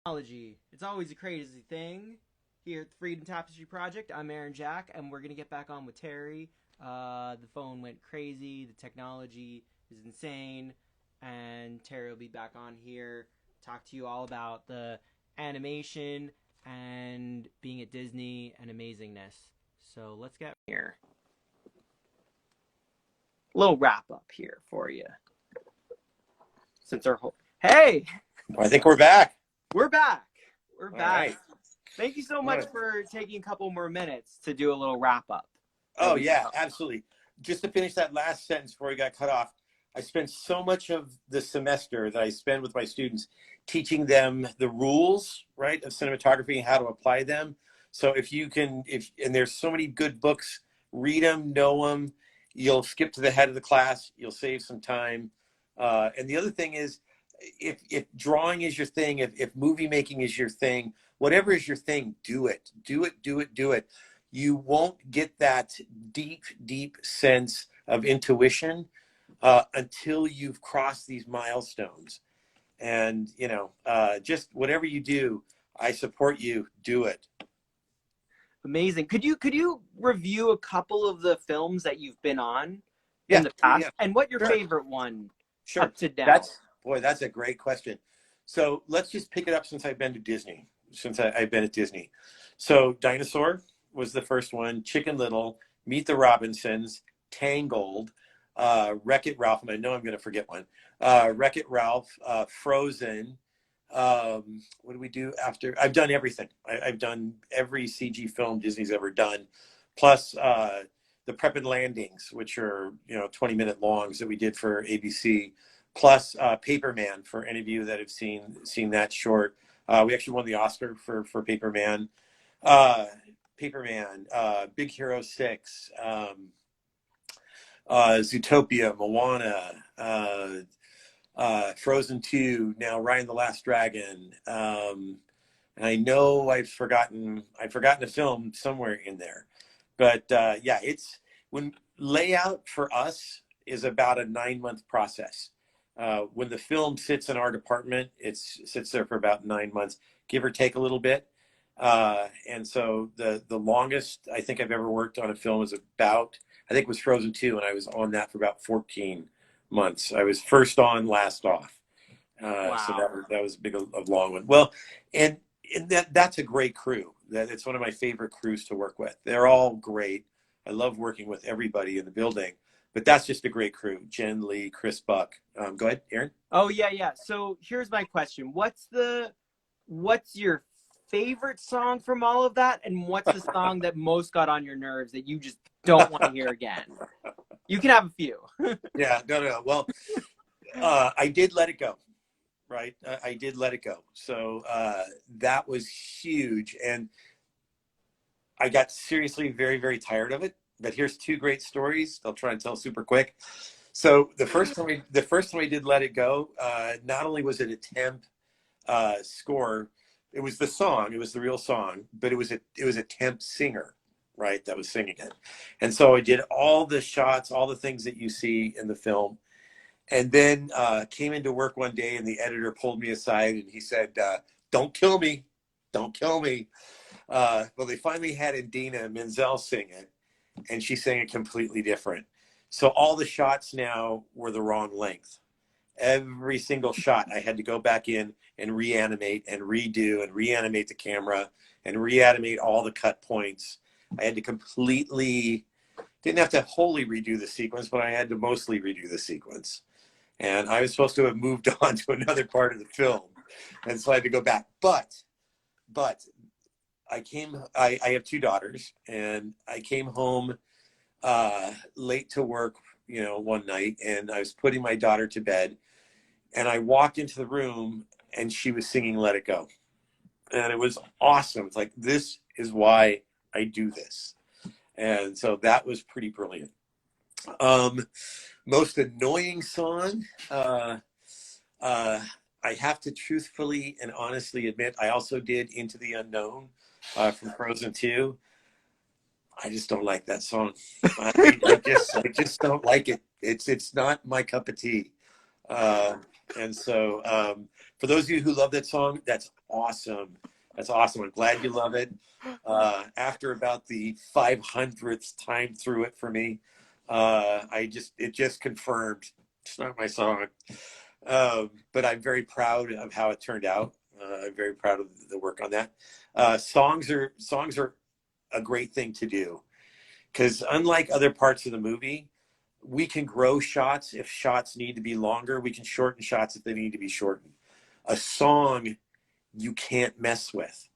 Technology. It's always a crazy thing. Here at the Freedom Tapestry Project, I'm Aaron Jack, and we're gonna get back on with Terry. The phone went crazy. The technology is insane, and Terry will be back on here talk to you all about the animation and being at Disney and amazingness. So let's get here. A little wrap up here for you. Since our whole hey, I think we're back. we're back. We're All back. right. Thank you so much for taking a couple more minutes to do a little wrap up. Oh, yeah, absolutely. Just to finish that last sentence before we got cut off, I spent so much of the semester that I spend with my students teaching them the rules, right, of cinematography and how to apply them. So if you can, and there's so many good books, read them, know them. You'll skip to the head of the class. You'll save some time. And the other thing is, if drawing is your thing, if movie making is your thing, whatever is your thing, do it. Do it, do it, do it. You won't get that deep, deep sense of intuition until you've crossed these milestones. And, just whatever you do, I support you, do it. Amazing. Could you review a couple of the films that you've been on Yeah, in the past, yeah, and what your sure. favorite one Sure. up to now? That's a great question. So let's just pick it up since I've been to Disney, since I've been at Disney. So Dinosaur was the first one, Chicken Little, Meet the Robinsons, Tangled, Wreck-It Ralph, and I know I'm going to forget one, Wreck-It Ralph, Frozen. What do we do after? I've done everything. I've done every CG film Disney's ever done, plus the Prep and Landings, which are 20-minute longs that we did for ABC, plus Paperman, for any of you that have seen that short. We actually won the Oscar for Paperman. Big Hero 6, Zootopia, Moana, Frozen 2, now Ryan the Last Dragon. And I know I've forgotten a film somewhere in there. But yeah, when layout for us is about a 9-month process. When the film sits in our department, it sits there for about 9 months, give or take a little bit. And so the longest I think I've ever worked on a film is I think it was Frozen 2, and I was on that for about 14 months. I was first on, last off. Wow. So that was a big, a long one. Well, and that's a great crew. It's one of my favorite crews to work with. They're all great. I love working with everybody in the building, but that's just a great crew. Jen Lee, Chris Buck. Go ahead, Aaron. Oh yeah. So here's my question: What's your favorite song from all of that, and what's the song that most got on your nerves that you just don't want to hear again? You can have a few. Yeah, no. Well, I did Let It Go, right? I did Let It Go. So that was huge. And I got seriously very, very tired of it. But here's two great stories. I'll try and tell super quick. So the first time we did Let It Go, not only was it a temp score, it was the song, it was the real song, but it was a temp singer, right, that was singing it. And so I did all the shots, all the things that you see in the film, and then came into work one day, and the editor pulled me aside and he said, don't kill me, don't kill me. Well, they finally had Idina Menzel sing it, and she sang it completely different. So all the shots now were the wrong length. Every single shot I had to go back in and reanimate and redo and reanimate the camera and reanimate all the cut points. I had to didn't have to wholly redo the sequence, but I had to mostly redo the sequence. And I was supposed to have moved on to another part of the film. And so I had to go back. But I have 2 daughters, and I came home late to work, one night, and I was putting my daughter to bed, and I walked into the room and she was singing Let It Go. And it was awesome. It's like, this is why I do this. And so that was pretty brilliant. Most annoying song, I have to truthfully and honestly admit, I also did Into the Unknown from Frozen 2. I just don't like that song. I just don't like it. It's not my cup of tea. And so for those of you who love that song, that's awesome. That's awesome. I'm glad you love it. After about the 500th time through it for me, it just confirmed it's not my song. But I'm very proud of how it turned out. I'm very proud of the work on that. Songs are a great thing to do because unlike other parts of the movie, we can grow shots if shots need to be longer. We can shorten shots if they need to be shortened. A song you can't mess with.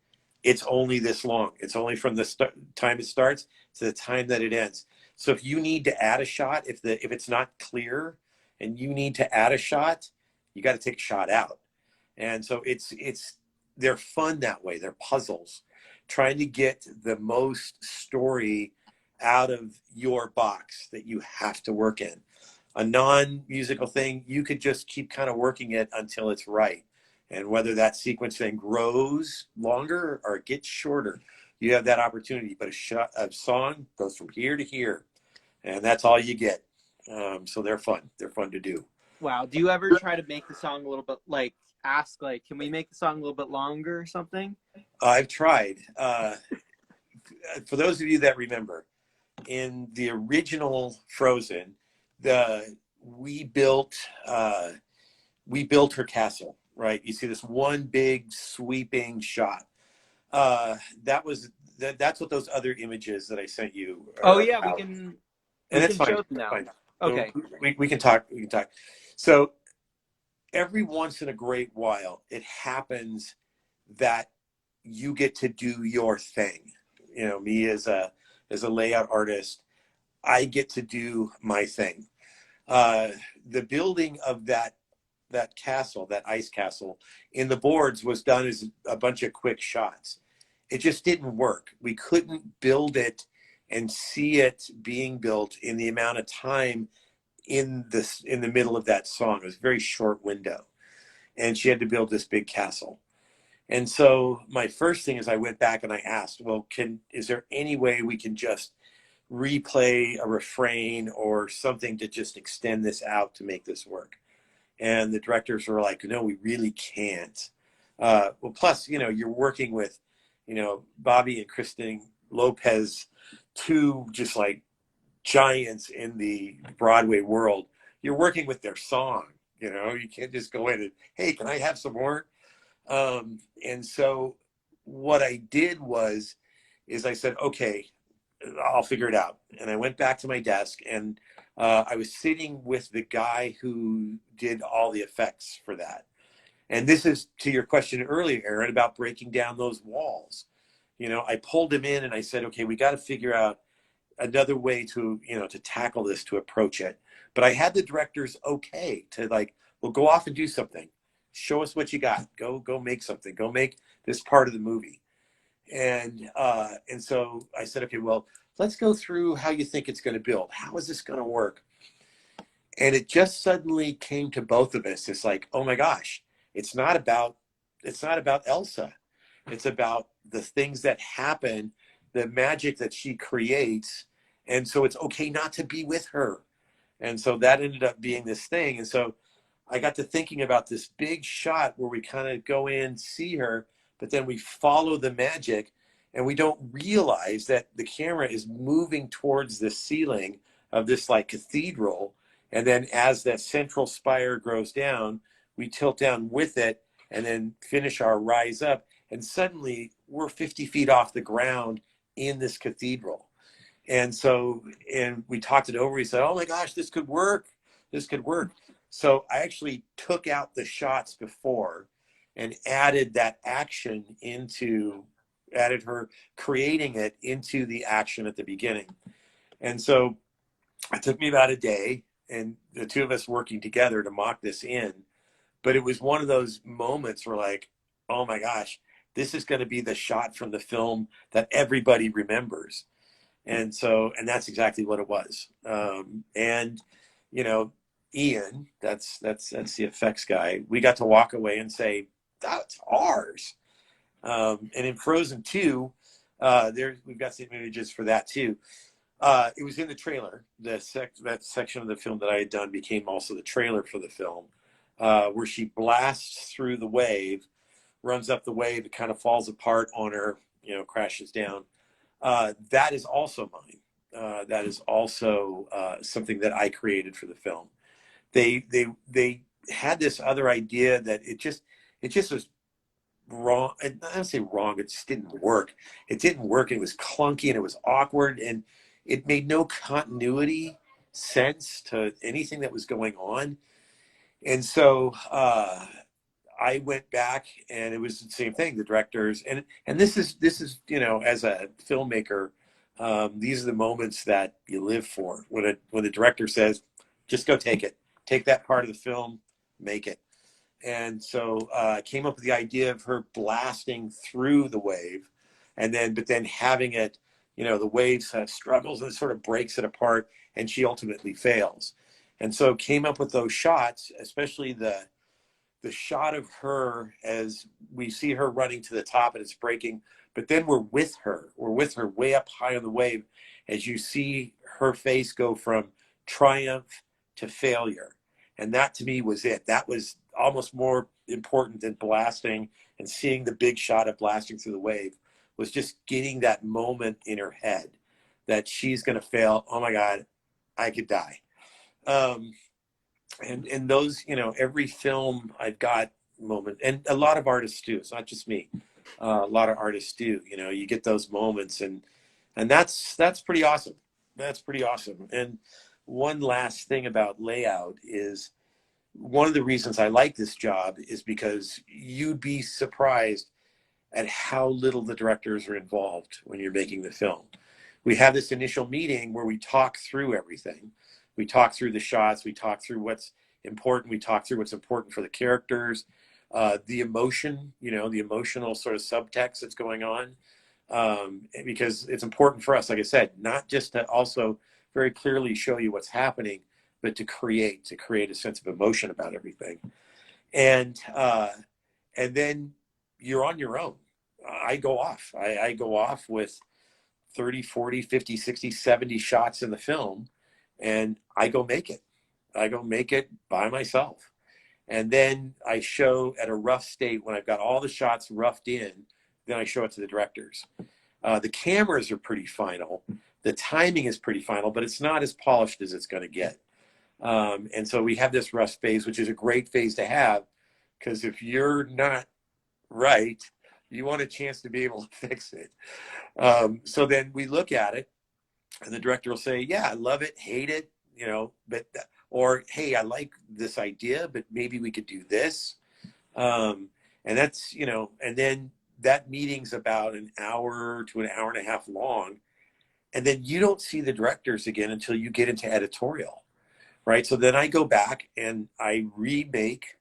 It's only this long. It's only from the time it starts to the time that it ends. So if you need to add a shot, if it's not clear and you need to add a shot, you got to take a shot out. And so they're fun that way. They're puzzles, trying to get the most story out of your box that you have to work in. A non-musical thing, you could just keep kind of working it until it's right. And whether that sequence then grows longer or it gets shorter, you have that opportunity. But a song goes from here to here, and that's all you get. So they're fun. They're fun to do. Wow. Do you ever try to make the song a little bit like ask like, can we make the song a little bit longer or something? I've tried. For those of you that remember, in the original Frozen, we built her castle. Right, you see this one big sweeping shot. That's what those other images that I sent you are Oh yeah, about. we And it's can show fine. them It's now. fine. Okay. We can talk. We can talk. So every once in a great while, it happens that you get to do your thing. You know, me as a layout artist, I get to do my thing. The building of that castle, that ice castle, in the boards was done as a bunch of quick shots. It just didn't work. We couldn't build it and see it being built in the amount of time in the middle of that song. It was a very short window, and she had to build this big castle. And so my first thing is I went back and I asked, well, is there any way we can just replay a refrain or something to just extend this out to make this work? And the directors were like, no, we really can't. Well, plus, you're working with, Bobby and Kristen Lopez, two just like giants in the Broadway world. You're working with their song, you can't just go in and, hey, can I have some more? And so what I did is I said, okay, I'll figure it out. And I went back to my desk and I was sitting with the guy who did all the effects for that. And this is to your question earlier, Aaron, about breaking down those walls. I pulled him in and I said, okay, we got to figure out another way to, to tackle this, to approach it. But I had the directors okay to like, well, go off and do something. Show us what you got. Go make something. Go make this part of the movie. And so I said, okay, well, let's go through how you think it's going to build. How is this going to work? And it just suddenly came to both of us. It's like, oh my gosh, it's not about Elsa. It's about the things that happen, the magic that she creates. And so it's okay not to be with her. And so that ended up being this thing. And so I got to thinking about this big shot where we kind of go in, see her, but then we follow the magic and we don't realize that the camera is moving towards the ceiling of this like cathedral. And then as that central spire grows down, we tilt down with it and then finish our rise up. And suddenly we're 50 feet off the ground in this cathedral. And so, and we talked it over. We said, oh my gosh, this could work. This could work. So I actually took out the shots before and added that action added her creating it into the action at the beginning. And so it took me about a day and the two of us working together to mock this in. But it was one of those moments where like, oh my gosh, this is going to be the shot from the film that everybody remembers. And so, and that's exactly what it was. And, Ian, that's the effects guy. We got to walk away and say, that's ours. And in Frozen 2, we've got some images for that too. It was in the trailer. That section of the film that I had done became also the trailer for the film. where she blasts through the wave, runs up the wave, it kind of falls apart on her, crashes down. That is also mine. That is also something that I created for the film. They had this other idea that it just was wrong. I don't say wrong. It just didn't work. It didn't work. It was clunky and it was awkward and it made no continuity sense to anything that was going on. And so I went back and it was the same thing. The directors and this is as a filmmaker, these are the moments that you live for. When the director says, "Just go take that part of the film, make it." And so I came up with the idea of her blasting through the wave, but then having it, the wave struggles and sort of breaks it apart, and she ultimately fails. And so came up with those shots, especially the shot of her as we see her running to the top and it's breaking, but then we're with her way up high on the wave as you see her face go from triumph to failure. And that to me was it. That was almost more important than blasting and seeing the big shot of blasting through the wave, was just getting that moment in her head that she's going to fail. Oh my God, I could die. Um, and those, every film I've got moment, and a lot of artists do. It's not just me. A lot of artists do. You get those moments, and that's pretty awesome. That's pretty awesome. And one last thing about layout is one of the reasons I like this job is because you'd be surprised at how little the directors are involved when you're making the film. We have this initial meeting where we talk through everything. We talk through the shots. We talk through what's important. We talk through what's important for the characters, the emotion, the emotional sort of subtext that's going on, because it's important for us, like I said, not just to also very clearly show you what's happening, but to create a sense of emotion about everything. And then you're on your own. I go off. I go off with 30, 40, 50, 60, 70 shots in the film, and I go make it. I go make it by myself. And then I show at a rough state when I've got all the shots roughed in, then I show it to the directors. The cameras are pretty final. The timing is pretty final, but it's not as polished as it's going to get. And so we have this rough phase, which is a great phase to have, because if you're not right, you want a chance to be able to fix it. So then we look at it, and the director will say, "Yeah, I love it, hate it, or hey, I like this idea, but maybe we could do this." And that's, and then that meeting's about an hour to an hour and a half long, and then you don't see the directors again until you get into editorial, right? So then I go back and I remake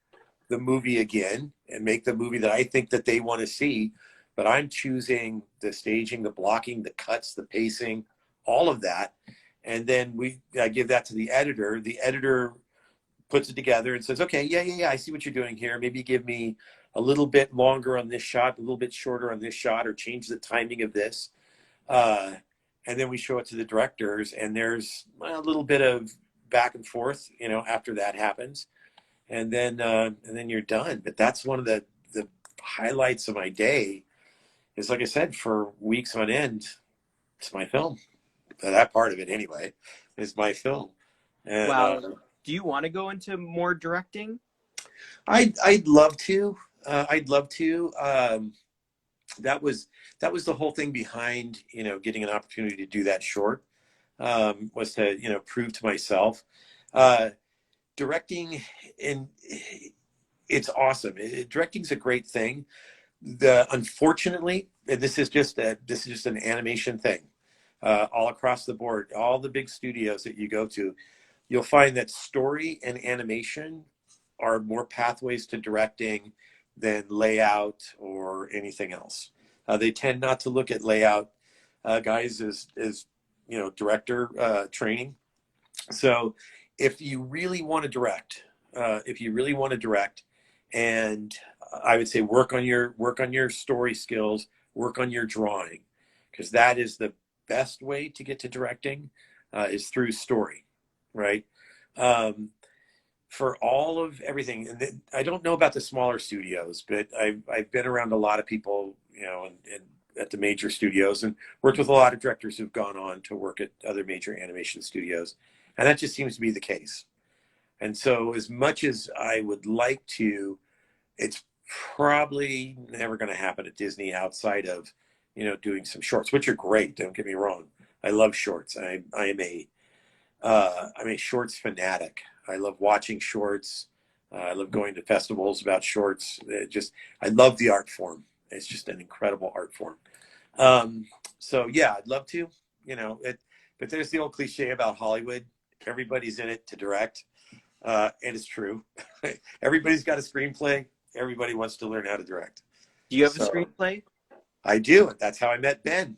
the movie again and make the movie that I think that they want to see, but I'm choosing the staging, the blocking, the cuts, the pacing, all of that. And then I give that to the editor. The editor puts it together and says, "Okay, yeah, I see what you're doing here. Maybe give me a little bit longer on this shot, a little bit shorter on this shot, or change the timing of this." Uh, and then we show it to the directors, and there's a little bit of back and forth, after that happens, and then you're done. But that's one of the highlights of my day. Is, like I said, for weeks on end, it's my film. That part of it, anyway, is my film. And Wow. Do you want to go into more directing? I'd love to. I'd love to. That was the whole thing behind getting an opportunity to do that short, was to prove to myself. Directing, and it's awesome. Directing's a great thing. Unfortunately, and this is just an animation thing. All across the board, all the big studios that you go to, you'll find that story and animation are more pathways to directing than layout or anything else. They tend not to look at layout guys as director training. So if you really want to direct, and I would say work on your story skills, work on your drawing, because that is the best way to get to directing, is through story, right? Um, for all of everything, and I don't know about the smaller studios, but I've been around a lot of people, you know, and at the major studios, and worked with a lot of directors who've gone on to work at other major animation studios, and that just seems to be the case. And so, as much as I would like to, it's probably never going to happen at Disney outside of, you know, doing some shorts, which are great. Don't get me wrong. I love shorts. I'm a shorts fanatic. I love watching shorts. I love going to festivals about shorts. I love the art form. It's just an incredible art form. So yeah, I'd love to, you know, but there's the old cliche about Hollywood. Everybody's in it to direct. And it's true. Everybody's got a screenplay. Everybody wants to learn how to direct. Do you have a So screenplay? I do. That's how I met Ben.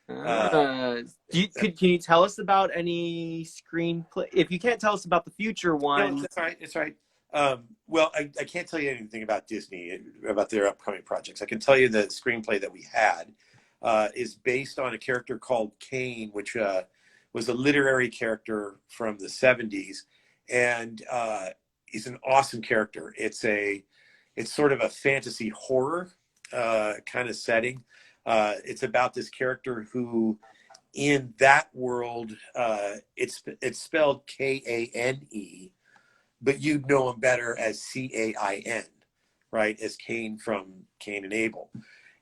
Uh, Can you tell us about any screenplay? If you can't tell us about the future no, ones, that's right. It's right. Well, I can't tell you anything about Disney, about their upcoming projects. I can tell you the screenplay that we had is based on a character called Kane, which was a literary character from the 70s. And he's an awesome character. It's sort of a fantasy horror kind of setting. It's about this character who, in that world, it's spelled Kane, but you'd know him better as Cain, right? As Cain from Cain and Abel.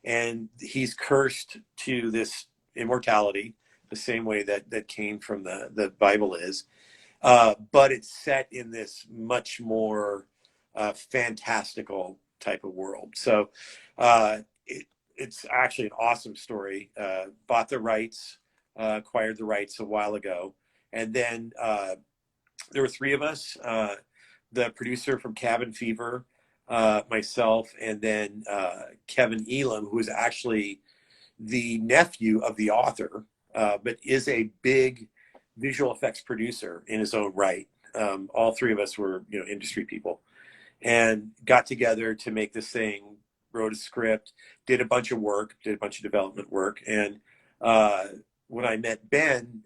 And he's cursed to this immortality, the same way that Cain from the Bible is. But it's set in this much more fantastical type of world. So it's actually an awesome story. Bought the rights, acquired the rights a while ago. And then there were three of us, the producer from Cabin Fever, myself, and then Kevin Elam, who is actually the nephew of the author, but is a big visual effects producer in his own right. All three of us were, you know, industry people, and got together to make this thing. Wrote a script, did a bunch of work, did a bunch of development work, and when I met Ben,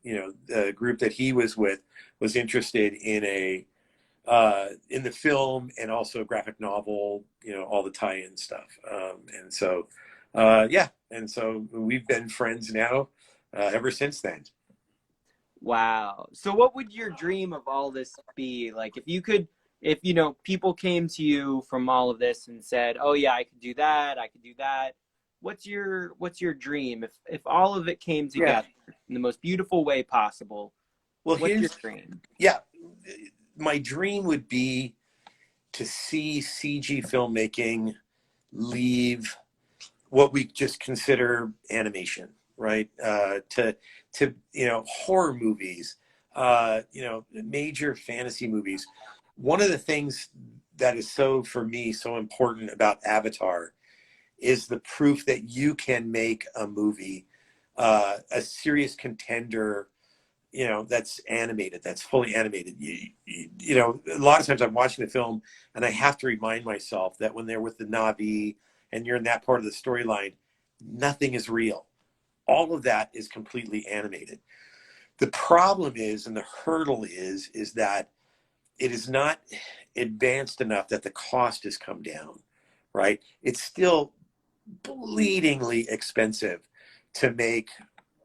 you know, the group that he was with was interested in the film and also graphic novel, you know, all the tie-in stuff, and so yeah, and so we've been friends now ever since then. wow. So what would your dream of all this be? Like if you could, if you know, people came to you from all of this and said, "Oh yeah, I could do that. I could do that." What's your dream? If all of it came Yeah. together in the most beautiful way possible, Well, what's your here's dream? yeah, my dream would be to see CG filmmaking leave what we just consider animation, right? To you know, horror movies, you know, major fantasy movies. One of the things that is so, for me, so important about Avatar is the proof that you can make a movie, a serious contender, you know, that's animated, that's fully animated. You know, a lot of times I'm watching the film and I have to remind myself that when they're with the Navi and you're in that part of the storyline, nothing is real. All of that is completely animated. The problem is, and the hurdle is that it is not advanced enough that the cost has come down, right? It's still bleedingly expensive to make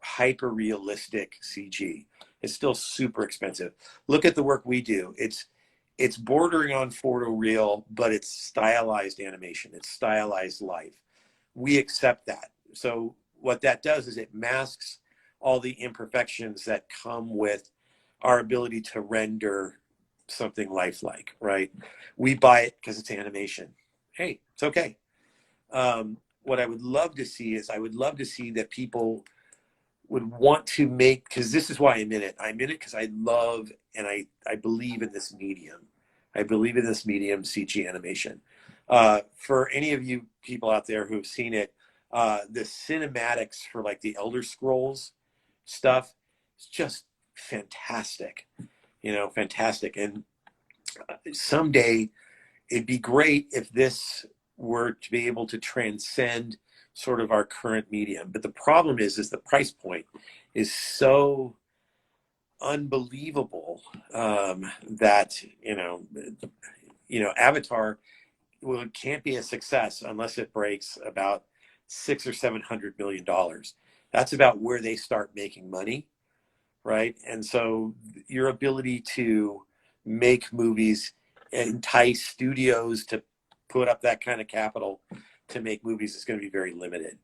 hyper realistic CG. It's still super expensive. Look at the work we do. It's bordering on photoreal, but it's stylized animation. It's stylized life. We accept that. So what that does is it masks all the imperfections that come with our ability to render something lifelike, right? We buy it because it's animation. Hey, it's okay. What I would love to see is I would love to see that people would want to make, because this is why I'm in it. I'm in it because I love and I believe in this medium. I believe in this medium, CG animation. For any of you people out there who've seen it, the cinematics for like the Elder Scrolls stuff is just fantastic. You know, fantastic. And someday it'd be great if this were to be able to transcend sort of our current medium. But the problem is the price point is so unbelievable that Avatar, well, it can't be a success unless it breaks about $600 or $700 million. That's about where they start making money, right? And so your ability to make movies, entice studios to put up that kind of capital to make movies is going to be very limited.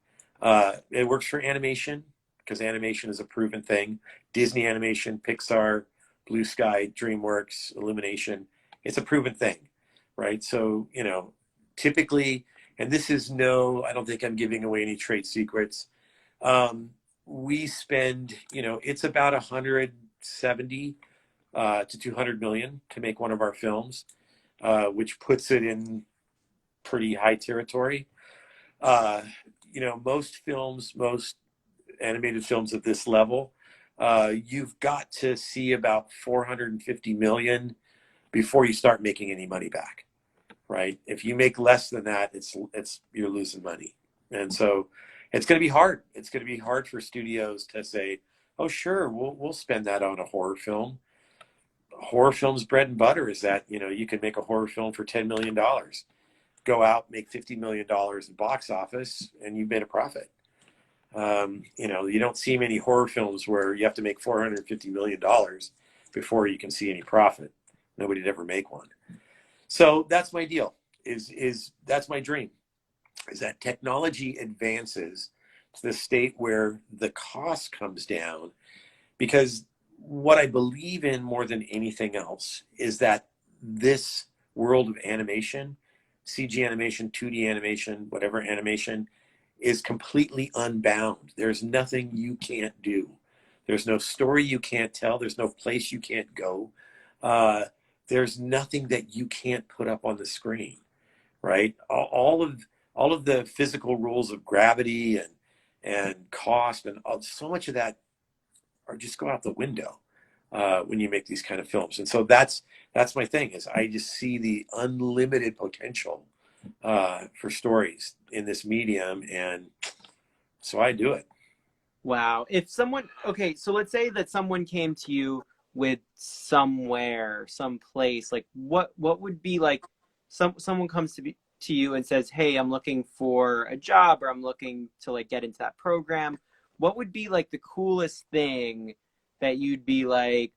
It works for animation because animation is a proven thing. Disney animation, Pixar, Blue Sky, DreamWorks, Illumination, it's a proven thing, right? So, typically, and this is I don't think I'm giving away any trade secrets. We spend, it's about 170 to 200 million to make one of our films, which puts it in pretty high territory. Most animated films at this level, you've got to see about 450 million before you start making any money back, right? If you make less than that, you're losing money. And so it's going to be hard. It's going to be hard for studios to say, oh, sure, we'll spend that on a horror film. Horror film's bread and butter is that, you can make a horror film for $10 million, go out, make $50 million in box office, and you've made a profit. You don't see many horror films where you have to make $450 million before you can see any profit. Nobody'd ever make one. So that's my deal. That's my dream, is that technology advances to the state where the cost comes down. Because what I believe in more than anything else is that this world of animation, CG animation, 2D animation, whatever animation, is completely unbound. There's nothing you can't do. There's no story you can't tell. There's no place you can't go. There's nothing that you can't put up on the screen, right? All of the physical rules of gravity and cost and so much of that are just go out the window when you make these kind of films. And so that's my thing, is I just see the unlimited potential for stories in this medium, and so I do it. Wow. Okay, so let's say that someone came to you with some place, like what would be like, someone comes to you and says, "Hey, I'm looking for a job, or I'm looking to like get into that program." What would be like the coolest thing that you'd be like,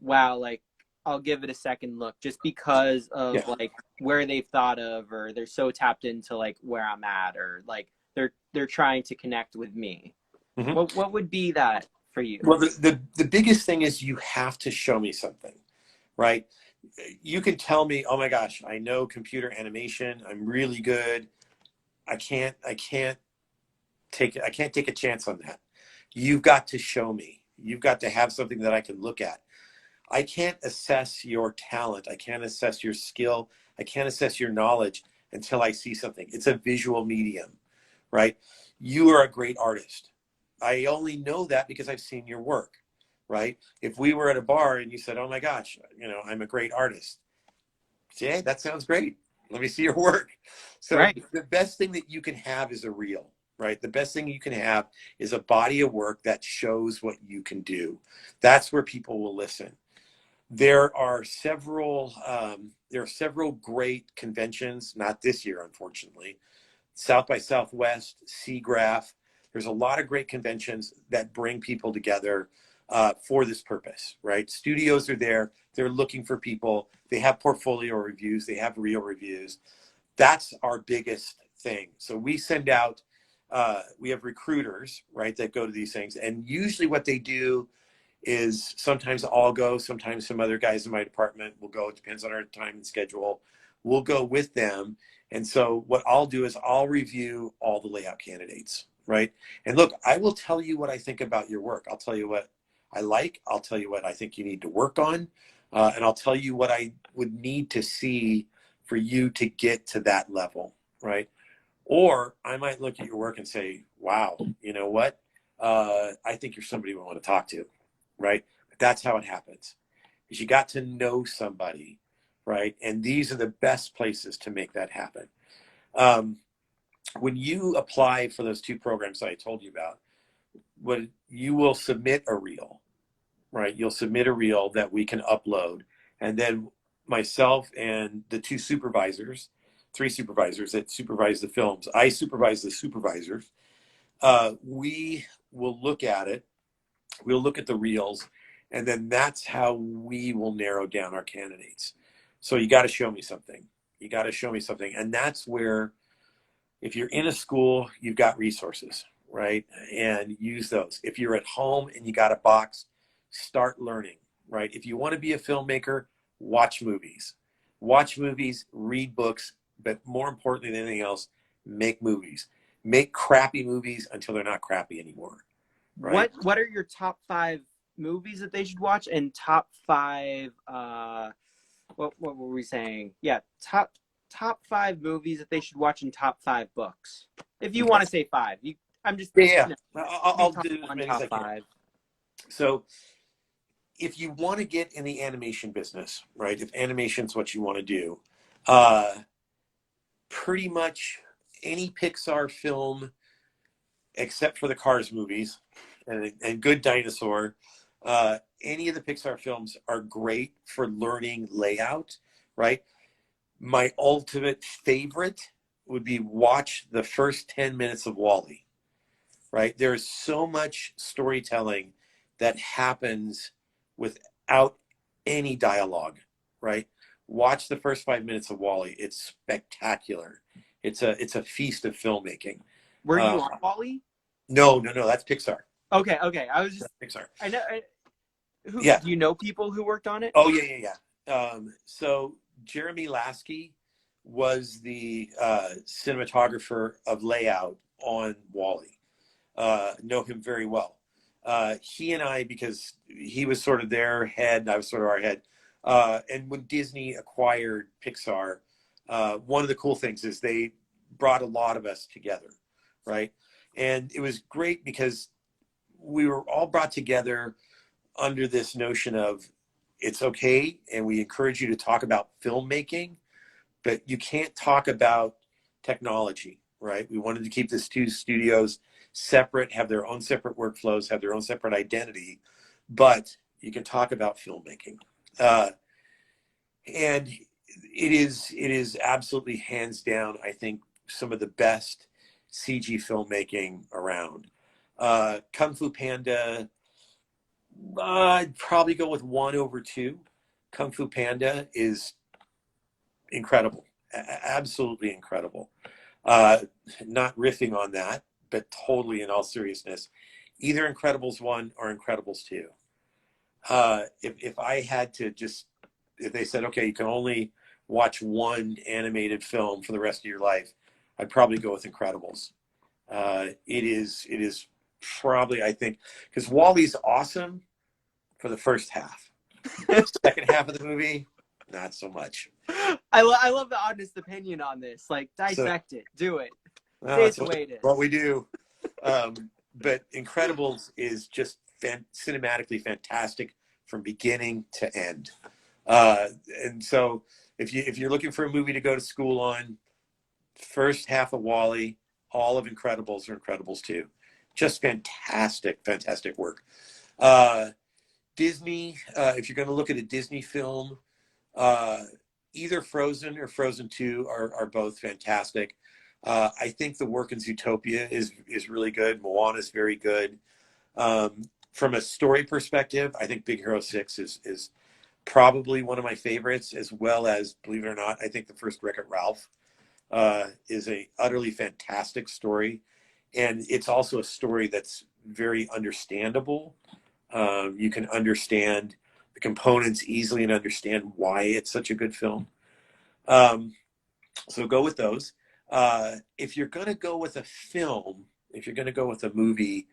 "Wow, like I'll give it a second look," just because of like where they've thought of, or they're so tapped into like where I'm at, or like they're trying to connect with me. Mm-hmm. What would be that for you? Well, the biggest thing is you have to show me something, right? You can tell me, oh my gosh, I know computer animation, I'm really good. I can't take a chance on that. You've got to show me. You've got to have something that I can look at. I can't assess your talent. I can't assess your skill. I can't assess your knowledge until I see something. It's a visual medium, right? You are a great artist. I only know that because I've seen your work, right? If we were at a bar and you said, oh my gosh, I'm a great artist. Say, hey, that sounds great. Let me see your work. So Right. the best thing that you can have is a reel, right? The best thing you can have is a body of work that shows what you can do. That's where people will listen. There are several great conventions, not this year, unfortunately. South by Southwest, SIGGRAPH. There's a lot of great conventions that bring people together for this purpose, right? Studios are there. They're looking for people. They have portfolio reviews. They have reel reviews. That's our biggest thing. So we send out, we have recruiters, right, that go to these things. And usually what they do is sometimes I'll go, sometimes some other guys in my department will go. It depends on our time and schedule. We'll go with them. And so what I'll do is I'll review all the layout candidates, right? And look, I will tell you what I think about your work. I'll tell you what I like. I'll tell you what I think you need to work on. And I'll tell you what I would need to see for you to get to that level, right? Or I might look at your work and say, wow, you know what? I think you're somebody we want to talk to, right? That's how it happens. Is you got to know somebody, right? And these are the best places to make that happen. When you apply for those two programs that I told you about, when you will submit a reel, right? You'll submit a reel that we can upload, and then myself and the three supervisors that supervise the films, I supervise the supervisors. We will look at it. We'll look at the reels, and then that's how we will narrow down our candidates. So you got to show me something. You got to show me something, and that's where, if you're in a school, you've got resources, right? And use those. If you're at home and you got a box, start learning, right? If you want to be a filmmaker, watch movies. Watch movies, read books, but more importantly than anything else, make movies. Make crappy movies until they're not crappy anymore, right? What are your top 5 movies that they should watch, and top 5 what were we saying? Yeah, top 5 movies that they should watch, and top 5 books. If you want to say 5, I'm just Yeah, you know, I'll do as many as top I can. 5. So if you want to get in the animation business, right? If animation's what you want to do, pretty much any Pixar film, except for the Cars movies and Good Dinosaur, any of the Pixar films are great for learning layout, right? My ultimate favorite would be watch the first 10 minutes of WALL-E, right? There is so much storytelling that happens without any dialogue, right? Watch the first 5 minutes of WALL-E. It's spectacular. It's a feast of filmmaking. Were you on WALL-E? No, that's Pixar. Okay. I was just That's Pixar. I know. Yeah. Do you know people who worked on it? Oh yeah. So Jeremy Lasky was the cinematographer of layout on WALL-E. Know him very well. He and I, because he was sort of their head, and I was sort of our head. And when Disney acquired Pixar, one of the cool things is they brought a lot of us together, right? And it was great because we were all brought together under this notion of it's okay, and we encourage you to talk about filmmaking, but you can't talk about technology, right? We wanted to keep these two studios separate, have their own separate workflows, have their own separate identity, but you can talk about filmmaking. And it is absolutely hands down, I think, some of the best CG filmmaking around. Kung Fu Panda, I'd probably go with 1/2. Kung Fu Panda is incredible, absolutely incredible. Not riffing on that, but totally in all seriousness, either Incredibles 1 or Incredibles 2. If I had to just, if they said, okay, you can only watch one animated film for the rest of your life, I'd probably go with Incredibles. It is probably, I think, because WALL-E's awesome for the first half. Second half of the movie, not so much. I love the honest opinion on this. Like, dissect it, do it. Say it's the way it is. What we do. But Incredibles is just cinematically fantastic from beginning to end. And so if you're looking for a movie to go to school on, first half of WALL-E, all of Incredibles or Incredibles 2. Just fantastic work. Disney, if you're going to look at a Disney film, either Frozen or Frozen 2 are both fantastic. I think the work in Zootopia is really good. Moana is very good. From a story perspective, I think Big Hero 6 is probably one of my favorites, as well as, believe it or not, I think the first Wreck-It Ralph is a utterly fantastic story. And it's also a story that's very understandable. You can understand the components easily and understand why it's such a good film. So go with those. If you're going to go with a film, if you're going to go with a movie,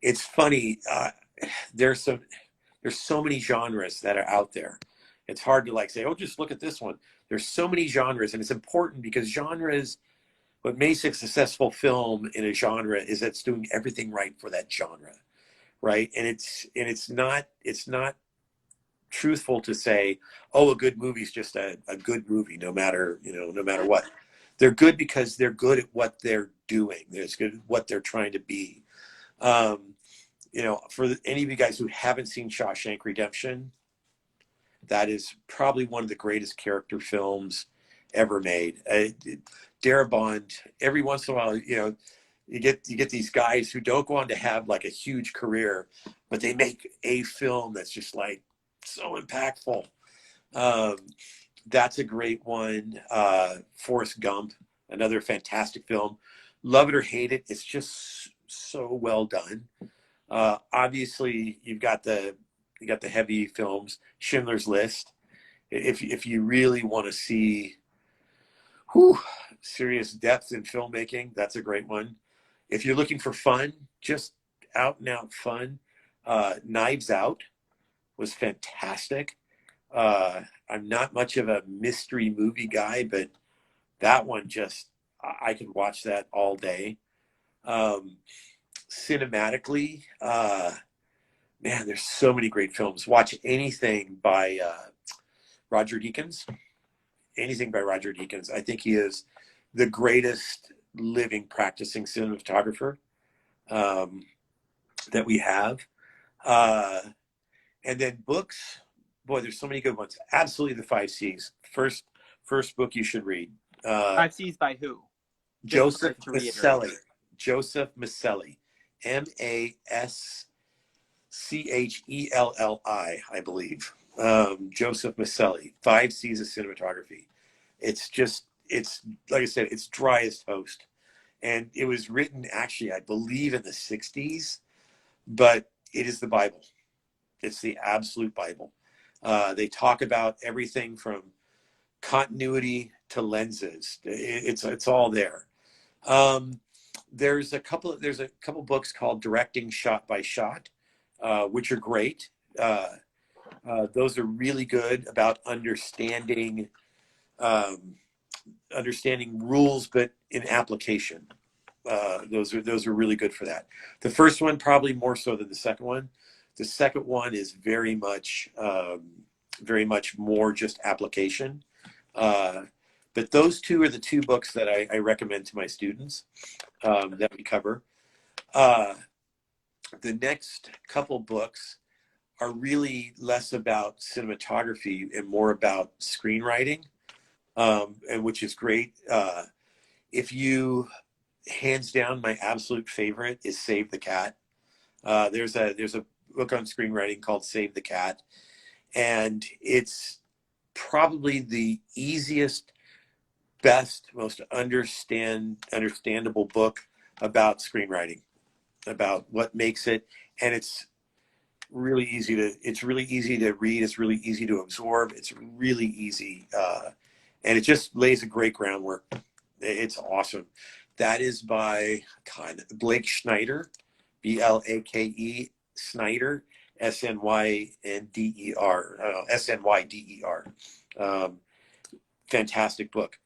it's funny. There's so many genres that are out there. It's hard to say, oh, just look at this one. There's so many genres, and it's important because genres, what makes a successful film in a genre is that it's doing everything right for that genre, right? And it's not truthful to say, oh, a good movie is just a good movie, no matter what. They're good because they're good at what they're doing. They're good at what they're trying to be. for any of you guys who haven't seen Shawshank Redemption, that is probably one of the greatest character films ever made. Darabont, every once in a while, you get these guys who don't go on to have like a huge career, but they make a film that's just like so impactful. Um, that's a great one. Forrest Gump, another fantastic film. Love it or hate it, it's just so well done. Obviously, you got the heavy films, Schindler's List. If you really want to see whew, serious depth in filmmaking, that's a great one. If you're looking for fun, just out and out fun, Knives Out was fantastic. I'm not much of a mystery movie guy, but that one just, I could watch that all day. Cinematically, man, there's so many great films. Watch anything by Roger Deakins. Anything by Roger Deakins. I think he is the greatest living practicing cinematographer that we have. And then books, boy, there's so many good ones. Absolutely, the Five C's. First book you should read. Five C's by who? Joseph Maselli. Joseph Maselli. Maschelli, I believe. Joseph Maselli. 5 C's of cinematography. It's like I said, it's dry as toast. And it was written actually, I believe, in the 60s, but it is the Bible. It's the absolute Bible. They talk about everything from continuity to lenses. It's all there. There's a couple books called Directing Shot by Shot, which are great. Those are really good about understanding rules, but in application. Those are really good for that. The first one probably more so than the second one. The second one is very much more just application. But those two are the two books that I recommend to my students that we cover. The next couple books are really less about cinematography and more about screenwriting, and which is great. If you, hands down, my absolute favorite is Save the Cat. There's a book on screenwriting called Save the Cat, and it's probably the easiest, best, most understandable book about screenwriting, about what makes it, and it's really easy to read. It's really easy to absorb. It's really easy, and it just lays a great groundwork. It's awesome. That is by Blake Snyder, Blake Snyder, Snyder. Fantastic book.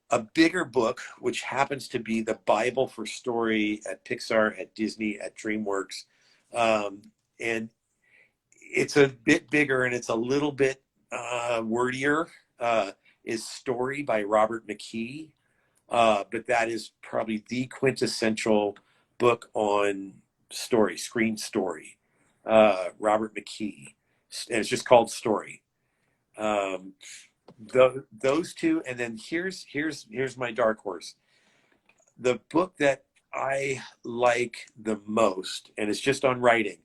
A bigger book, which happens to be the Bible for story at Pixar, at Disney, at DreamWorks, and it's a bit bigger and it's a little bit wordier, is Story by Robert McKee. But that is probably the quintessential book on story, screen story. Robert McKee, and it's just called Story. Those two, and then here's my dark horse. The book that I like the most, and it's just on writing,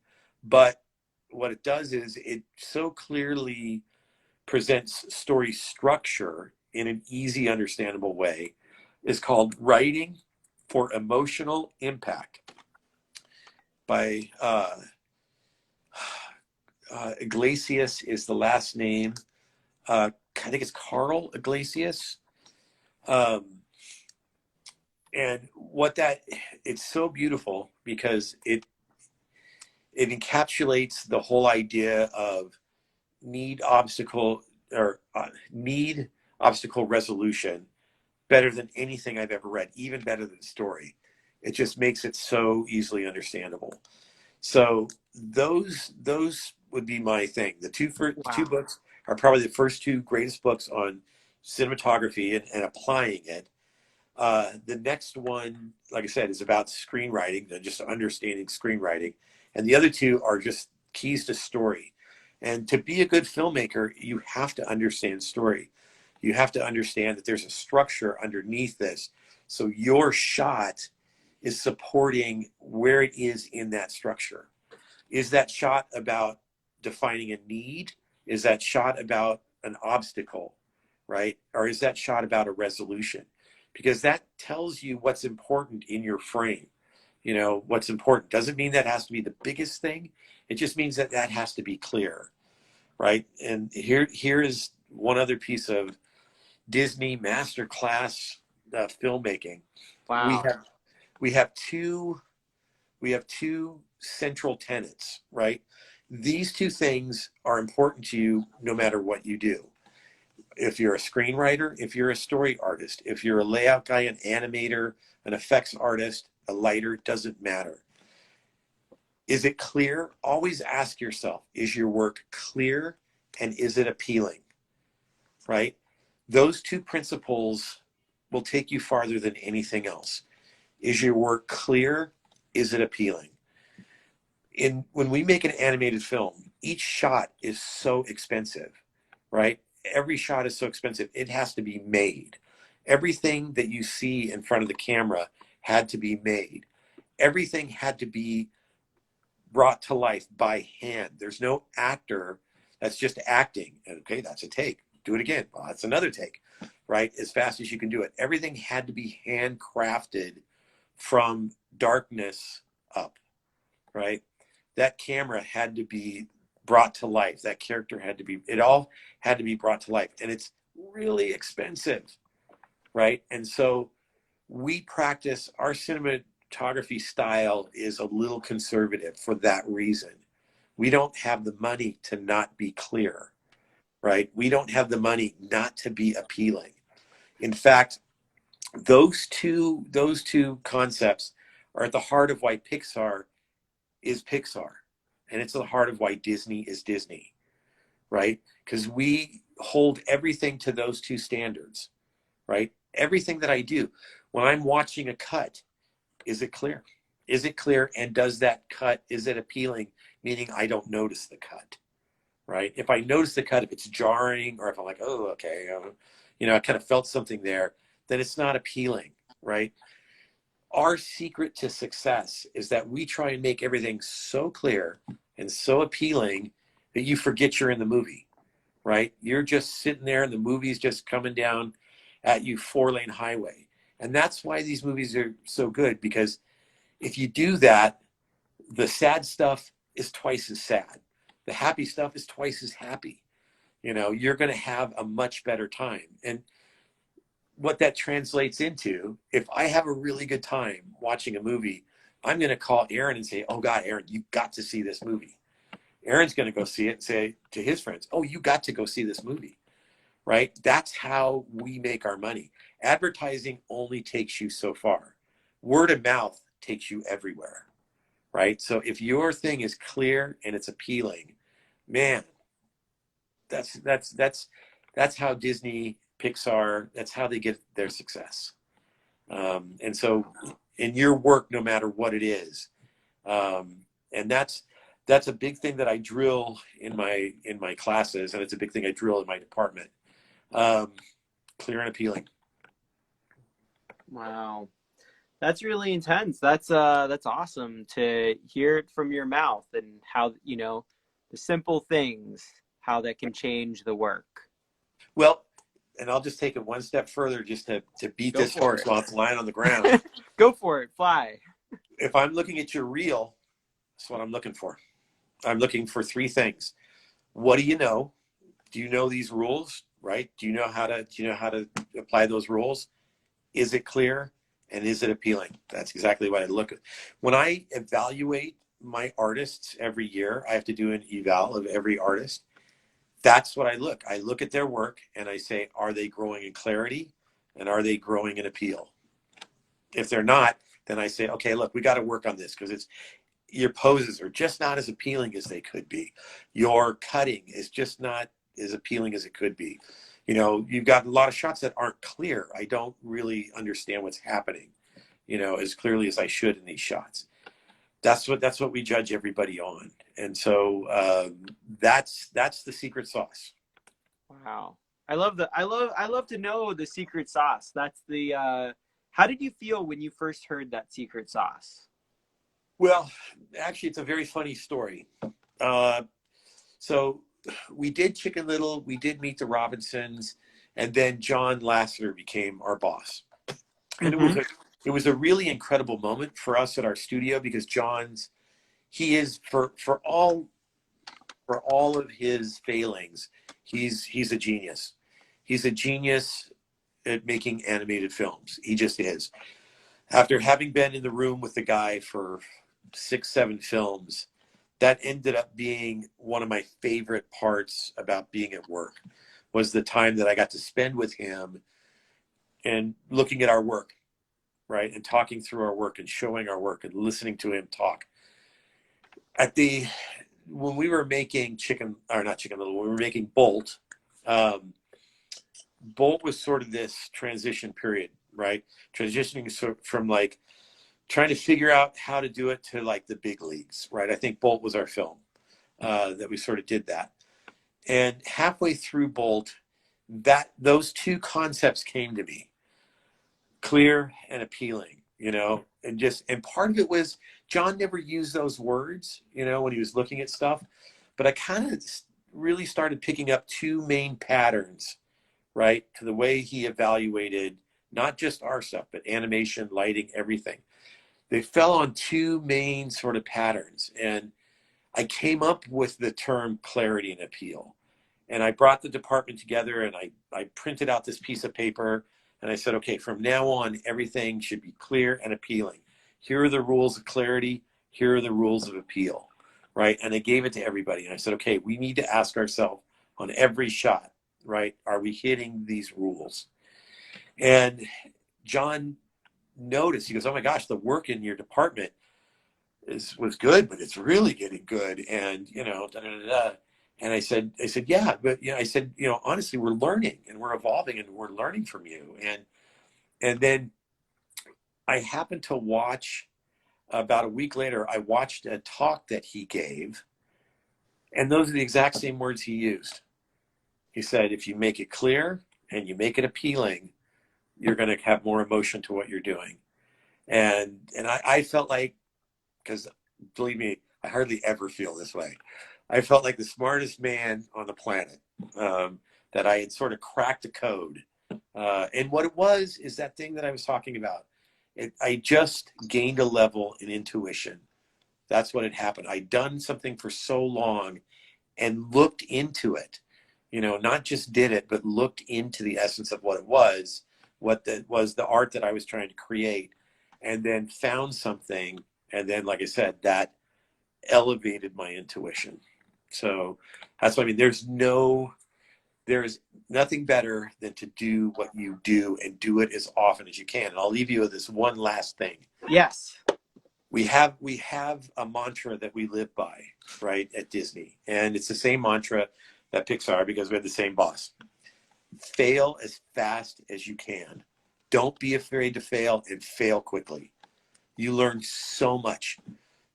but what it does is it so clearly presents story structure in an easy, understandable way, is called Writing for Emotional Impact by Iglesias is the last name. I think it's Carl Iglesias. And it's so beautiful because it encapsulates the whole idea of need obstacle resolution better than anything I've ever read, even better than story. It just makes it so easily understandable. So those would be my thing. The two books are probably the first two greatest books on cinematography and applying it. The next one, like I said, is about screenwriting and just understanding screenwriting. And the other two are just keys to story. And to be a good filmmaker, you have to understand story. You have to understand that there's a structure underneath this. So your shot is supporting where it is in that structure. Is that shot about defining a need? Is that shot about an obstacle, right? Or is that shot about a resolution? Because that tells you what's important in your frame. You know, what's important doesn't mean that has to be the biggest thing. It just means that that has to be clear, right? And here is one other piece of Disney masterclass filmmaking. We Wow. have we have two we have two central tenets, right? These two things are important to you no matter what you do. If you're a screenwriter, if you're a story artist, if you're a layout guy, an animator, an effects artist, a lighter, doesn't matter. Is it clear? Always ask yourself, is your work clear and is it appealing, right? Those two principles will take you farther than anything else. Is your work clear? Is it appealing? When we make an animated film, each shot is so expensive, right? Every shot is so expensive. It has to be made. Everything that you see in front of the camera had to be made. Everything had to be brought to life by hand. There's no actor that's just acting. Okay, that's a take. Do it again. Well, that's another take, right? As fast as you can do it. Everything had to be handcrafted from darkness up, right? That camera had to be brought to life. That character had to be, it all had to be brought to life. And it's really expensive, right? And so we practice our cinematography style is a little conservative for that reason. We don't have the money to not be clear, right? We don't have the money not to be appealing. In fact, those two concepts are at the heart of why Pixar is Pixar. And it's the heart of why Disney is Disney, right? Because we hold everything to those two standards, right? Everything that I do, when I'm watching a cut, is it clear? Is it clear? And does that cut, is it appealing? Meaning I don't notice the cut, right? If I notice the cut, if it's jarring, or if I'm like, oh, okay, I kind of felt something there, then it's not appealing, right? Our secret to success is that we try and make everything so clear and so appealing that you forget you're in the movie, right? You're just sitting there and the movie's just coming down at you 4-lane highway. And that's why these movies are so good, because if you do that, the sad stuff is twice as sad. The happy stuff is twice as happy. You're going to have a much better time. And what that translates into, if I have a really good time watching a movie, I'm going to call Aaron and say, oh God, Aaron, you got to see this movie. Aaron's going to go see it and say to his friends, oh, you got to go see this movie, right? That's how we make our money. Advertising only takes you so far. Word of mouth takes you everywhere, right? So if your thing is clear and it's appealing, man, that's how Disney, Pixar, that's how they get their success. And so in your work, no matter what it is, and that's a big thing that I drill in my classes, and it's a big thing I drill in my department. Um, Clear and appealing. Wow. That's really intense. That's awesome to hear it from your mouth and how, the simple things, how that can change the work. Well, and I'll just take it one step further just to beat Go this for horse it. while it's lying on the ground. Go for it. Fly. If I'm looking at your reel, that's what I'm looking for. I'm looking for three things. What do you know? Do you know these rules? Right? Do you know how to apply those rules? Is it clear? And is it appealing? That's exactly what I look at. When I evaluate my artists every year, I have to do an eval of every artist. That's what I look. I look at their work and I say, are they growing in clarity? And are they growing in appeal? If they're not, then I say, okay, look, we got to work on this, because it's your poses are just not as appealing as they could be. Your cutting is just not as appealing as it could be. You know, you've got a lot of shots that aren't clear. I don't really understand what's happening, you know, as clearly as I should in these shots. That's what we judge everybody on. And so that's the secret sauce. Wow. I love to know the secret sauce. That's the how did you feel when you first heard that secret sauce? Well, actually, it's a very funny story. Uh, so we did Chicken Little, we did Meet the Robinsons, and then John Lasseter became our boss. And Mm-hmm. it was a really incredible moment for us at our studio because he is for all of his failings, he's a genius. He's a genius at making animated films. He just is. After having been in the room with the guy for 6, 7 films, that ended up being one of my favorite parts about being at work was the time that I got to spend with him and looking at our work, right? And talking through our work and showing our work and listening to him talk. When we were making not Chicken Little, when we were making Bolt, Bolt was sort of this transition period, right? Transitioning from like trying to figure out how to do it to like the big leagues, right? I think Bolt was our film that we sort of did that. And halfway through Bolt, those two concepts came to me, clear and appealing, you know, and part of it was John never used those words, you know, when he was looking at stuff, but I kind of really started picking up two main patterns, right, to the way he evaluated not just our stuff, but animation, lighting, everything. They fell on two main sort of patterns. And I came up with the term clarity and appeal. And I brought the department together and I printed out this piece of paper and I said, okay, from now on, everything should be clear and appealing. Here are the rules of clarity. Here are the rules of appeal, right? And I gave it to everybody. And I said, okay, we need to ask ourselves on every shot, right? Are we hitting these rules? And John noticed, he goes, oh my gosh, the work in your department was good, but it's really getting good. And, you know, da, da, da, da. And I said, yeah, but you know, I said, you know, honestly, we're learning and we're evolving and we're learning from you. And then I happened to watch about a week later, I watched a talk that he gave, and those are the exact same words he used. He said, if you make it clear and you make it appealing, you're going to have more emotion to what you're doing. And I felt like, because believe me, I hardly ever feel this way. I felt like the smartest man on the planet, that I had sort of cracked a code. And what it was is that thing that I was talking about. I just gained a level in intuition. That's what had happened. I'd done something for so long and looked into it, you know, not just did it, but looked into the essence of what it was, was the art that I was trying to create, and then found something. And then, like I said, that elevated my intuition. So that's what I mean. There is nothing better than to do what you do and do it as often as you can. And I'll leave you with this one last thing. Yes. We have a mantra that we live by, right, at Disney. And it's the same mantra at Pixar because we have the same boss. Fail as fast as you can. Don't be afraid to fail, and fail quickly. You learn so much.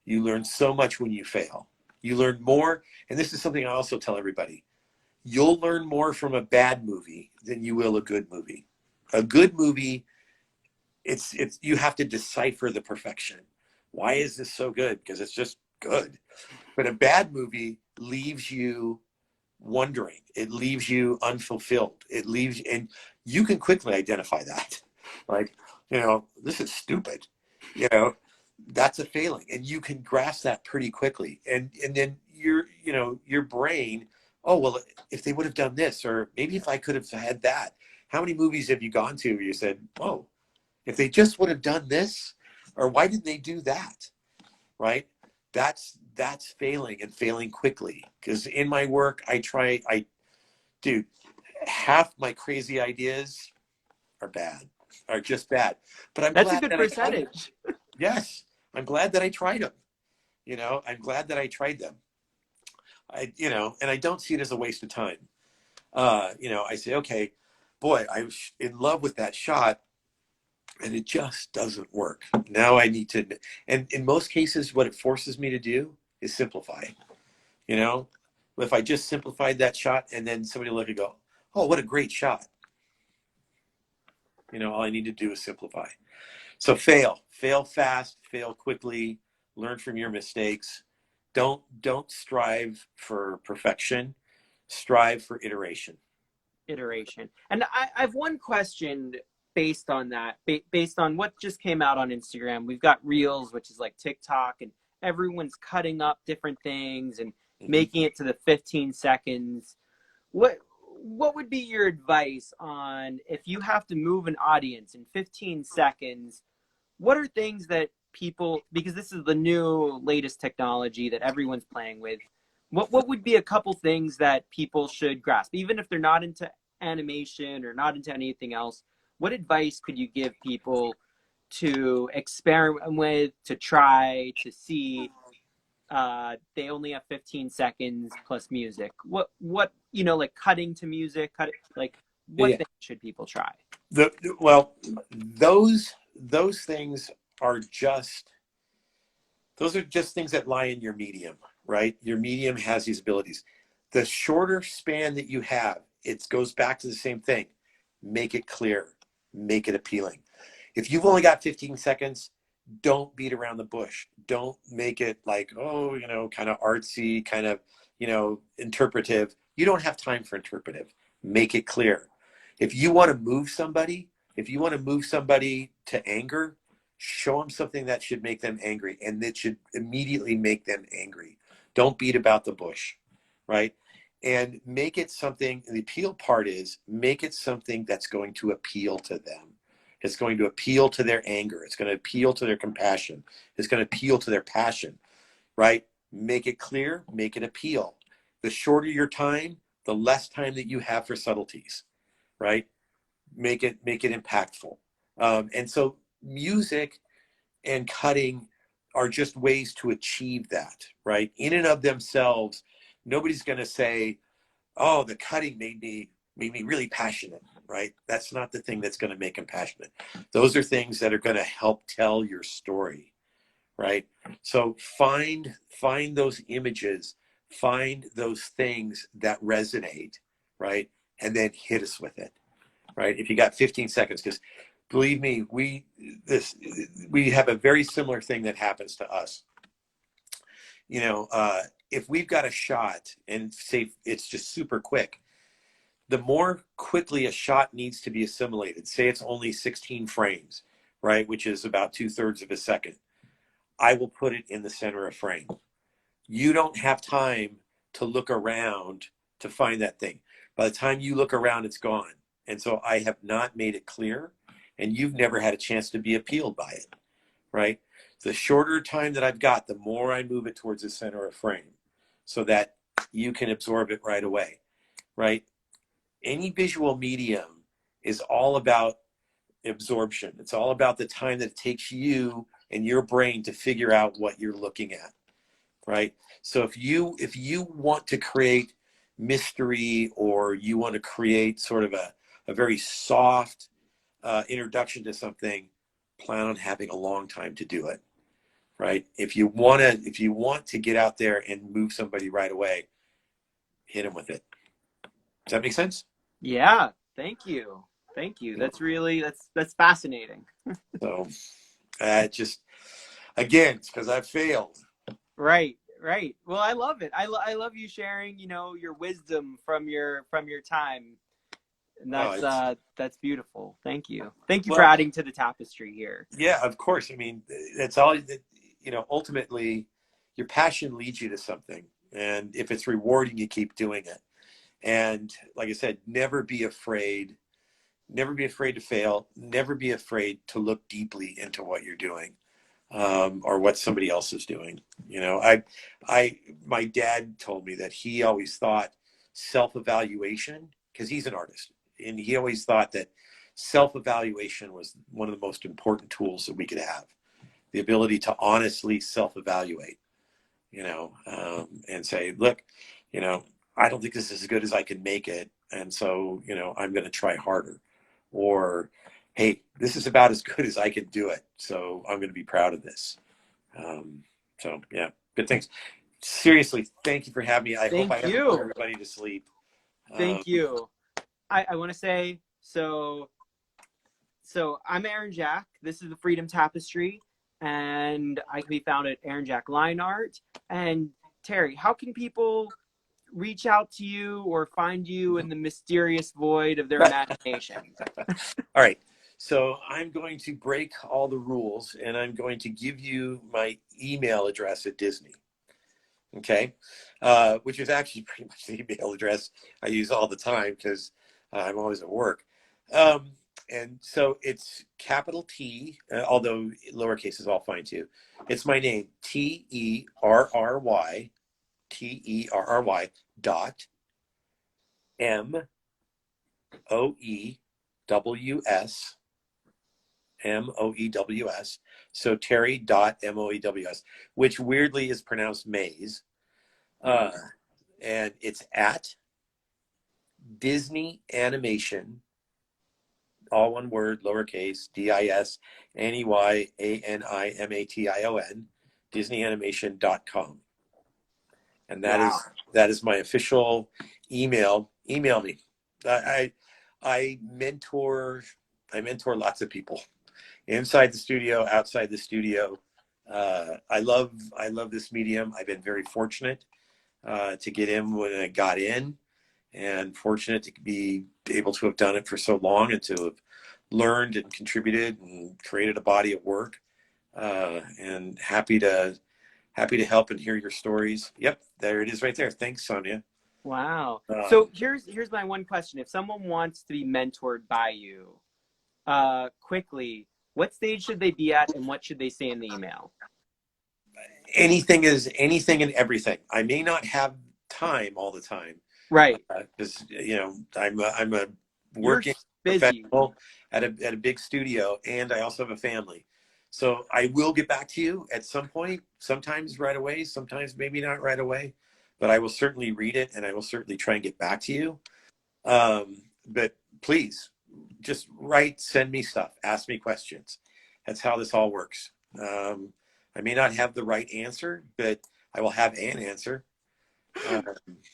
You learn so much when you fail. You learn more, and this is something I also tell everybody. You'll learn more from a bad movie than you will a good movie. A good movie, it's you have to decipher the perfection. Why is this so good? Because it's just good. But a bad movie leaves you wondering. It leaves you unfulfilled. And you can quickly identify that. Like, you know, this is stupid. You know, that's a failing, and you can grasp that pretty quickly. And then your brain, oh well, if they would have done this, or maybe if I could have had that. How many movies have you gone to where you said, oh, if they just would have done this, or why didn't they do that? Right? That's failing, and failing quickly. Because in my work, dude, half my crazy ideas are bad, are just bad. But I'm That's a glad good that I tried them. percentage. Yes, I'm glad that I tried them. You know, I'm glad that I tried them. And I don't see it as a waste of time. You know, I say, okay, boy, I was in love with that shot and it just doesn't work. Now I need to, and in most cases, what it forces me to do is simplify. You know, if I just simplified that shot and then somebody will look and go, oh, what a great shot. You know, all I need to do is simplify. So fail fast, fail quickly, learn from your mistakes. Don't strive for perfection. Strive for iteration. Iteration. And I've one question based on that, based on what just came out on Instagram. We've got Reels, which is like TikTok, and everyone's cutting up different things and Mm-hmm. making it to the 15 seconds. What what would be your advice on if you have to move an audience in 15 seconds? What are things that people, because this is the new latest technology that everyone's playing with, what would be a couple things that people should grasp, even if they're not into animation or not into anything else? What advice could you give people to experiment with, to try, to see? They only have 15 seconds plus music. What like cutting to music, like what Yeah. things should people try? Well, those things are just those are just things that lie in your medium, right? Your medium has these abilities. The shorter span that you have, it goes back to the same thing. Make it clear, make it appealing. If you've only got 15 seconds, don't beat around the bush. Don't make it like, oh, you know, kind of artsy, kind of, you know, interpretive. You don't have time for interpretive. Make it clear. If you want to move somebody, if you want to move somebody to anger, show them something that should make them angry and that should immediately make them angry. Don't beat about the bush, right? And make it something, the appeal part is make it something that's going to appeal to them. It's going to appeal to their anger. It's going to appeal to their compassion. It's going to appeal to their passion, right? Make it clear, make it appeal. The shorter your time, the less time that you have for subtleties, right? Make it impactful. And so music and cutting are just ways to achieve that, right? In and of themselves, nobody's going to say, oh, the cutting made me really passionate, right? That's not the thing that's going to make them passionate. Those are things that are going to help tell your story, right? So find those images, find those things that resonate, right? And then hit us with it, right? If you got 15 seconds, because believe me, we have a very similar thing that happens to us. You know, if we've got a shot and say it's just super quick, the more quickly a shot needs to be assimilated, say it's only 16 frames, right, which is about 2/3 of a second, I will put it in the center of frame. You don't have time to look around to find that thing. By the time you look around, it's gone. And so I have not made it clear, and you've never had a chance to be appealed by it, right? The shorter time that I've got, the more I move it towards the center of frame so that you can absorb it right away, right? Any visual medium is all about absorption. It's all about the time that it takes you and your brain to figure out what you're looking at, right? So if you want to create mystery, or you want to create sort of a very soft introduction to something, plan on having a long time to do it, right? If you want to get out there and move somebody right away, hit them with it. Does that make sense? Yeah, thank you. Yeah. That's fascinating. So just again, it's because I failed. Right, right. Well, I love it. I love you sharing, your wisdom from your time, and Oh, that's beautiful. Thank you for well, adding to the tapestry here. yeah, of course. I mean, that's all. Ultimately, your passion leads you to something, and if it's rewarding, you keep doing it. And like I said, never be afraid. Never be afraid to fail. Never be afraid to look deeply into what you're doing, or what somebody else is doing. My dad told me that he always thought self-evaluation, because he's an artist, and he always thought that self-evaluation was one of the most important tools that we could have. The ability to honestly self-evaluate, and say, look, I don't think this is as good as I can make it. And so, I'm going to try harder. Or, hey, this is about as good as I can do it. So I'm going to be proud of this. So, yeah, good things. Seriously, thank you for having me. I hope I Thank haven't put you. everybody to sleep. Thank you. I want to say, so I'm Aaron Jack. This is the Freedom Tapestry, and I can be found at Aaron Jack Line Art. And Terry, how can people reach out to you or find you in the mysterious void of their imagination? All right. So I'm going to break all the rules, and I'm going to give you my email address at Disney. Okay. Which is actually pretty much the email address I use all the time because I'm always at work. And so it's capital T, although lowercase is all fine too. It's my name, Terry dot Moews, Moews. So Terry dot Moews, which weirdly is pronounced maze. And it's at Disney Animation, all one word, lowercase, DisneyAnimation, DisneyAnimation.com. And Wow. that is my official email. Email me. I mentor lots of people inside the studio, outside the studio. I love this medium. I've been very fortunate to get in when I got in, and fortunate to be able to have done it for so long and to have learned and contributed and created a body of work. And happy to help and hear your stories. Yep, there it is right there. Thanks, Sonia. Wow. So here's my one question. If someone wants to be mentored by you, quickly, what stage should they be at and what should they say in the email? Anything and everything. I may not have time all the time. Right. Because I'm a You're working busy. professional at a big studio, and I also have a family. So I will get back to you at some point, sometimes right away, sometimes maybe not right away, but I will certainly read it and I will certainly try and get back to you. But please just send me stuff, ask me questions. That's how this all works. I may not have the right answer, but I will have an answer.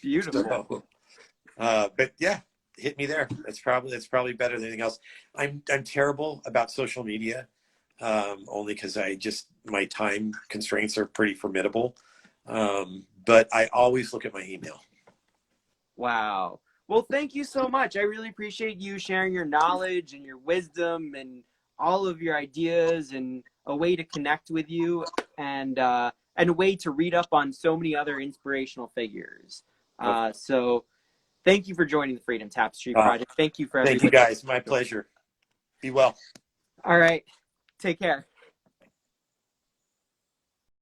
Beautiful. But yeah, hit me there. That's probably better than anything else. I'm terrible about social media, only because my time constraints are pretty formidable. But I always look at my email. Wow. Well, thank you so much. I really appreciate you sharing your knowledge and your wisdom and all of your ideas and a way to connect with you and a way to read up on so many other inspirational figures. So thank you for joining the Freedom Tapestry Project. Thank you for everybody. Thank you guys. My pleasure. Be well. All right. Take care.